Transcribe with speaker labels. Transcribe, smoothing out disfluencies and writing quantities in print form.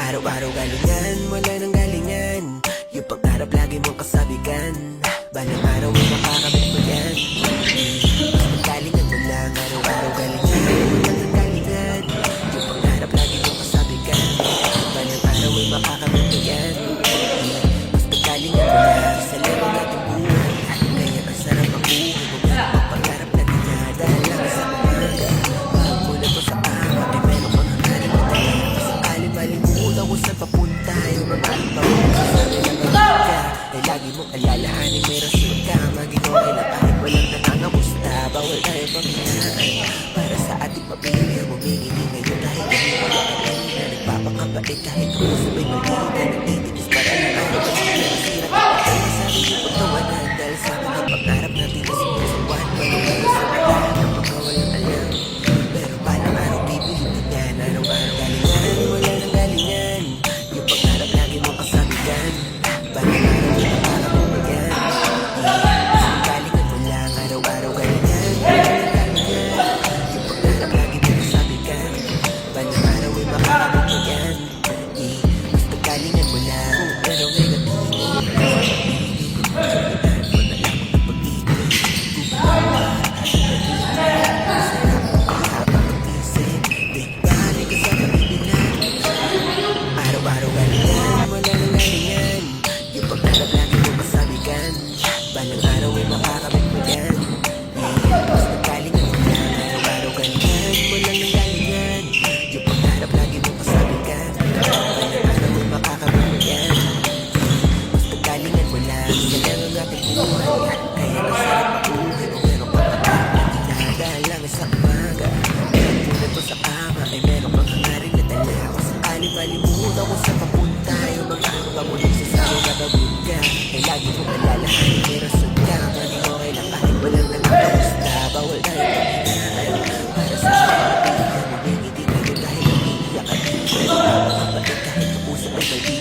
Speaker 1: Araw-araw galingan, wala nang galingan. Yung pangarap lagi mong kasabigan. Balang araw ay makakamit mo yan. Galingan mo lang, araw-araw galingan. Wala nang galingan. Yung pangarap lagi mong kasabigan. Balang araw ay makakamit mo yan. Basta galingan mo lang, sa laro natin buhay. Kaya masarap ang buhay mo. Ang pangarap na dinadala sa umaga. Pagkulat mo sa ama, ay meron kang hangarin na dala. Sakali malimutan ko saan papunta. Yung mga ibabaw sa akin na ka. Ay lagi mong alalahanin, may rason ka. Maging okay na kahit walang nangangamusta. Bawal tayo panghinaan para sa ating pamilya. Bumingiti ngayon dahil hindi mo na kanina. Nagpapakabait kahit kung sabay malita. Nagtitinis para lang ako masira. Ay nasabi yung pagtawanan dahil sa mga pangarap natin na sinusubuan. Malungay sa mga ng mga walang alam. Pero palang araw pipilitin yan. Araw-araw galingan, wala nang galingan. Yung pangarap lagi mong kasabigan. Palang araw yung pangarap mo yan. Galingan mo lang, araw-araw galingan. Wala nang galingan. Yung pangarap lagi mong kasabigan. Palang araw ay makakamit mo yan. Basta galingan mo lang. Pero may gatingin. Araw-araw galingan, wala nang galingan. Yung pagkarap lagi mo masabigan. Balang araw ay makakamit mo yan. Basta galingan mo lang, araw-araw galingan. Wala nang galingan. Yung pagkarap lagi mo masabigan. Balang araw ay makakamit mo yan. Basta galingan mo lang, sa laro natin buhay. Kaya masarap ang buhay mo. Meron pang kapag na dinadala sa umaga. Pagkulat mo sa kama, ay meron pang hangarin na dala. Malimutan ko sa papunta. Yung mga araw mo nagsasabi na bagod ka. Ay lagi mong alalahanin, may rason ka. Maging okay lang kahit walang nagkakamusta. Bawal tayo panghinaan para sa pamilya. Bumingiti kayo dahil umiiyak at hindi. Pero kapatid kahit kausap ay mali.